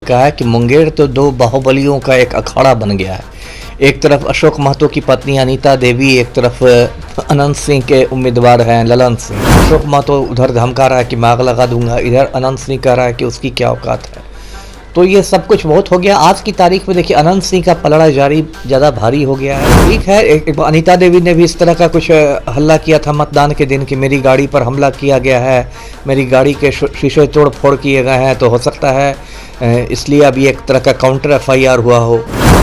कहा है कि मुंगेर तो दो बाहुबलियों का एक अखाड़ा बन गया है। एक तरफ अशोक महतो की पत्नी अनीता देवी, एक तरफ अनंत सिंह के उम्मीदवार हैं ललन सिंह। अशोक महतो उधर धमका रहा है कि मैं आग लगा दूंगा, इधर अनंत सिंह कह रहा है कि उसकी क्या औकात है। तो ये सब कुछ बहुत हो गया। आज की तारीख में देखिए अनंत सिंह का पलड़ा जारी ज़्यादा भारी हो गया है। ठीक है, एक अनीता देवी ने भी इस तरह का कुछ हल्ला किया था मतदान के दिन कि मेरी गाड़ी पर हमला किया गया है, मेरी गाड़ी के शीशे तोड़ फोड़ किए गए हैं। तो हो सकता है इसलिए अभी एक तरह का काउंटर FIR हुआ हो।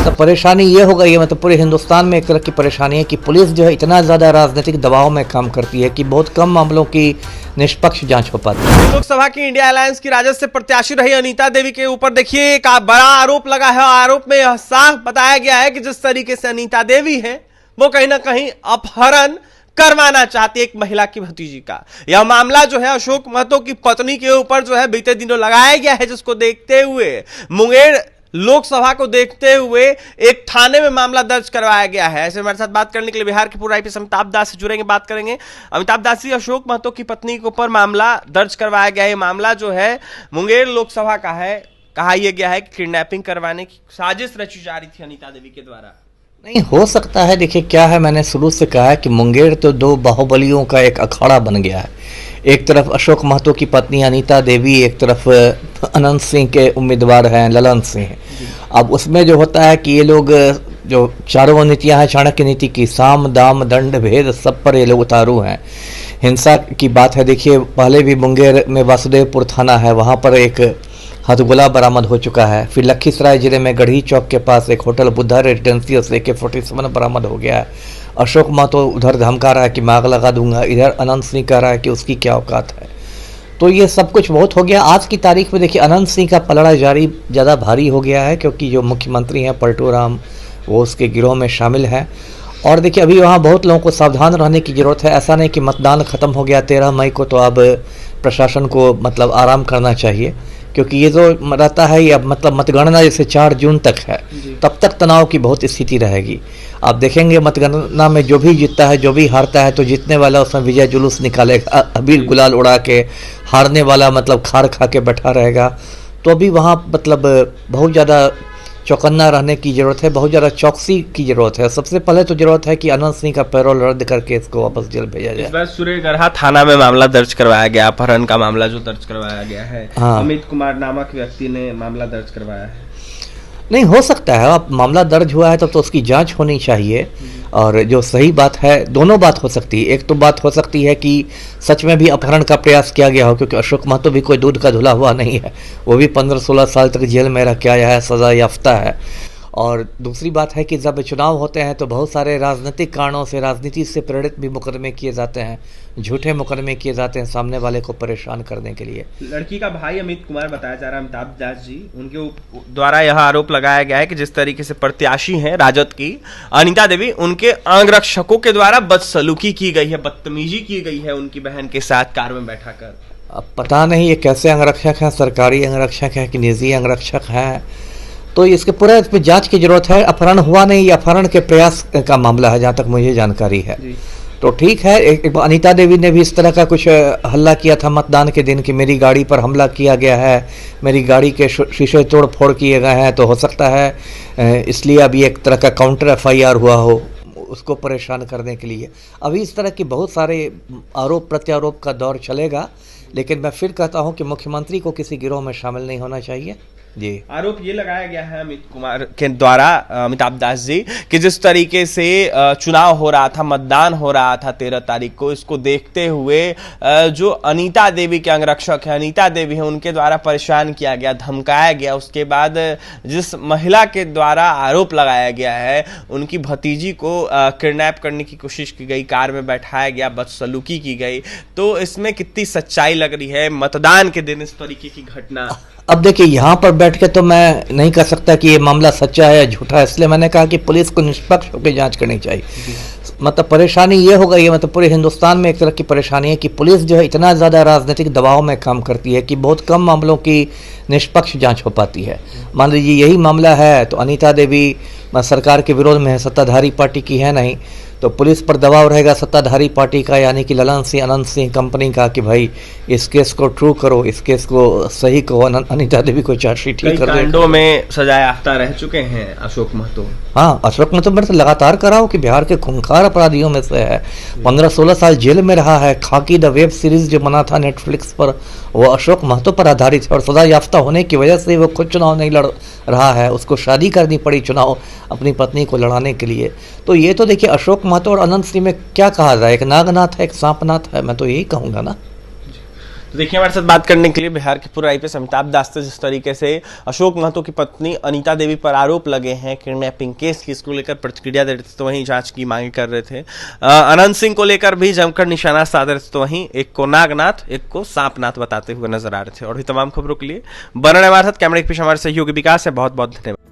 तो परेशानी ये हो गई है, मतलब पूरे हिंदुस्तान में एक तरह की परेशानी है कि पुलिस जो है इतना ज़्यादा राजनीतिक दबाव में काम करती है कि बहुत कम मामलों की निष्पक्ष जांच हो पाती है। लोकसभा की इंडिया अलायंस की राजद से प्रत्याशी रही अनीता देवी के ऊपर देखिए एक बड़ा आरोप लगा है। आरोप में यह साफ बताया गया है कि जिस तरीके से अनीता देवी है वो कहीं ना कहीं अपहरण करवाना चाहती है एक महिला की भतीजी का। यह मामला जो है अशोक महतो की पत्नी के ऊपर जो है बीते दिनों लगाया गया है, जिसको देखते हुए मुंगेर लोकसभा को देखते हुए एक थाने में मामला दर्ज करवाया गया है। ऐसे हमारे साथ बात करने के लिए बिहार के पूर्व IPS अमिताभ दास से जुड़ेंगे, बात करेंगे। अमिताभ दास जी, अशोक महतो की पत्नी के ऊपर मामला दर्ज करवाया गया है। ये मामला जो है मुंगेर लोकसभा का है। कहा यह गया है कि किडनैपिंग करवाने की साजिश रची जा रही थी अनीता देवी के द्वारा। नहीं हो सकता है। देखिए क्या है, मैंने शुरू से कहा है कि मुंगेर तो दो बाहुबलियों का एक अखाड़ा बन गया है। एक तरफ अशोक महतो की पत्नी अनीता देवी, एक तरफ अनंत सिंह के उम्मीदवार हैं ललन सिंह। अब उसमें जो होता है कि ये लोग जो चारों नीतियां हैं चाणक्य नीति की, साम दाम दंड भेद, सब पर ये लोग उतारू हैं। हिंसा की बात है, देखिए पहले भी मुंगेर में वासुदेवपुर थाना है, वहाँ पर एक हथगोला बरामद हो चुका है। फिर लखीसराय जिले में गढ़ी चौक के पास एक होटल बुद्धा रेजिडेंसी से AK-47 बरामद हो गया है। अशोक महतो उधर धमका रहा है कि मैं आग लगा दूंगा, इधर अनंत सिंह कह रहा है कि उसकी क्या औकात है। तो ये सब कुछ बहुत हो गया। आज की तारीख में देखिए अनंत सिंह का पलड़ा जारी ज़्यादा भारी हो गया है, क्योंकि जो मुख्यमंत्री हैं पलटू राम वो उसके गिरोह में शामिल हैं। और देखिए अभी वहाँ बहुत लोगों को सावधान रहने की ज़रूरत है। ऐसा नहीं कि मतदान ख़त्म हो गया 13 मई को तो अब प्रशासन को मतलब आराम करना चाहिए, क्योंकि ये जो रहता है ये मतलब मतगणना जैसे 4 जून तक है, तब तक तनाव की बहुत स्थिति रहेगी। आप देखेंगे मतगणना में जो भी जीतता है, जो भी हारता है, तो जीतने वाला उसमें विजय जुलूस निकालेगा, अबीर गुलाल उड़ा के। हारने वाला मतलब खार खा के बैठा रहेगा। तो अभी वहाँ मतलब बहुत ज़्यादा चौकन्ना रहने की ज़रूरत है, बहुत ज़्यादा चौकसी की ज़रूरत है। सबसे पहले तो ज़रूरत है कि अनंत सिंह का पैरोल रद्द करके इसको वापस जेल भेजा जाए। इस बार सूर्यगढ़ा थाना में मामला दर्ज करवाया गया, अपहरण का मामला जो दर्ज करवाया गया है। हाँ। अमित कुमार नामक व्यक्ति ने मामला दर्ज करवाया है। नहीं हो सकता है, अब मामला दर्ज हुआ है तब तो उसकी जांच होनी चाहिए। और जो सही बात है, दोनों बात हो सकती है। एक तो बात हो सकती है कि सच में भी अपहरण का प्रयास किया गया हो, क्योंकि अशोक महतो भी कोई दूध का धुला हुआ नहीं है, वो भी 15-16 साल तक जेल में रह के आया है, सजा याफ्ता है। और दूसरी बात है कि जब चुनाव होते हैं तो बहुत सारे राजनीतिक कारणों से, राजनीति से प्रेरित भी मुकदमे किए जाते हैं, झूठे मुकदमे किए जाते हैं सामने वाले को परेशान करने के लिए। लड़की का भाई अमित कुमार बताया जा रहा है, अमिताभ दास जी, उनके द्वारा यह आरोप लगाया गया है कि जिस तरीके से प्रत्याशी हैं राजद की अनीता देवी, उनके अंगरक्षकों के द्वारा बदसलूकी की गई है, बदतमीजी की गई है उनकी बहन के साथ कार में बैठाकर। अब पता नहीं ये कैसे अंगरक्षक हैं, सरकारी अंगरक्षक हैं कि निजी अंगरक्षक हैं, तो इसके पूरा इस पर जांच की जरूरत है। अपहरण हुआ नहीं, ये अपहरण के प्रयास का मामला है जहाँ तक मुझे जानकारी है। तो ठीक है, एक अनीता देवी ने भी इस तरह का कुछ हल्ला किया था मतदान के दिन कि मेरी गाड़ी पर हमला किया गया है, मेरी गाड़ी के शीशे तोड़ फोड़ किए गए हैं। तो हो सकता है इसलिए अभी एक तरह का काउंटर FIR हुआ हो उसको परेशान करने के लिए। अभी इस तरह के बहुत सारे आरोप प्रत्यारोप का दौर चलेगा, लेकिन मैं फिर कहता हूं कि मुख्यमंत्री को किसी गिरोह में शामिल नहीं होना चाहिए। जी, आरोप ये लगाया गया है अमित कुमार के द्वारा, अमिताभ दास जी, कि जिस तरीके से चुनाव हो रहा था, मतदान हो रहा था 13 तारीख को, इसको देखते हुए जो अनीता देवी के अंगरक्षक है, अनीता देवी है, उनके द्वारा परेशान किया गया, धमकाया गया। उसके बाद जिस महिला के द्वारा आरोप लगाया गया है, उनकी भतीजी को किडनैप करने की कोशिश की गई, कार में बैठाया गया, बदसलूकी की गई। तो इसमें कितनी सच्चाई लग रही है मतदान के दिन इस तरीके की घटना। अब देखिए यहाँ पर बैठ के तो मैं नहीं कह सकता कि ये मामला सच्चा है या झूठा है, इसलिए मैंने कहा कि पुलिस को निष्पक्ष होकर जांच करनी चाहिए। मतलब परेशानी ये हो गई है, मतलब पूरे हिंदुस्तान में एक तरह की परेशानी है कि पुलिस जो है इतना ज़्यादा राजनीतिक दबाव में काम करती है कि बहुत कम मामलों की निष्पक्ष जांच हो पाती है। मान लीजिए यही मामला है तो अनीता देवी सरकार के विरोध में है, सत्ताधारी पार्टी की है नहीं, तो पुलिस पर दबाव रहेगा सत्ताधारी पार्टी का, यानी कि ललन सिंह अनंत सिंह कंपनी का, कि भाई इस केस को ट्रू करो, इस केस को सही करो, अनीता देवी को चार्जशीट कई कर दो। कांडों में सजा याफ्ता रह चुके हैं अशोक महतो। हाँ, अशोक महतो मेरे से लगातार कराओ कि बिहार के खूंखार अपराधियों में से है, 15-16 साल जेल में रहा है। खाकी द वेब सीरीज जो बना था नेटफ्लिक्स पर, वो अशोक महतो पर आधारित है, और सजा याफ्ता होने की वजह से वो खुद चुनाव नहीं लड़ रहा है, उसको शादी करनी पड़ी चुनाव अपनी पत्नी को लड़ाने के लिए। तो ये तो देखिए अशोक महतो और अनंत सिंह में क्या कहा जाए, एक नागनाथ है, एक सांपनाथ है, मैं तो यही कहूँगा ना। तो देखिए हमारे साथ बात करने के लिए बिहार के पूर्व आईपीएस अमिताभ दास थे। जिस तरीके से अशोक महतो की पत्नी अनीता देवी पर आरोप लगे हैं किडनैपिंग केस की, इसको लेकर प्रतिक्रिया दे रहे थे, तो वहीं जांच की मांग कर रहे थे। अनंत सिंह को लेकर भी जमकर निशाना साध रहे थे, तो वहीं एक को नागनाथ एक को सांपनाथ बताते हुए नजर आ रहे थे। और भी तमाम खबरों के लिए बने रहे हमारे साथ। कैमरे के पीछे हमारे सहयोगी विकास है। बहुत बहुत धन्यवाद।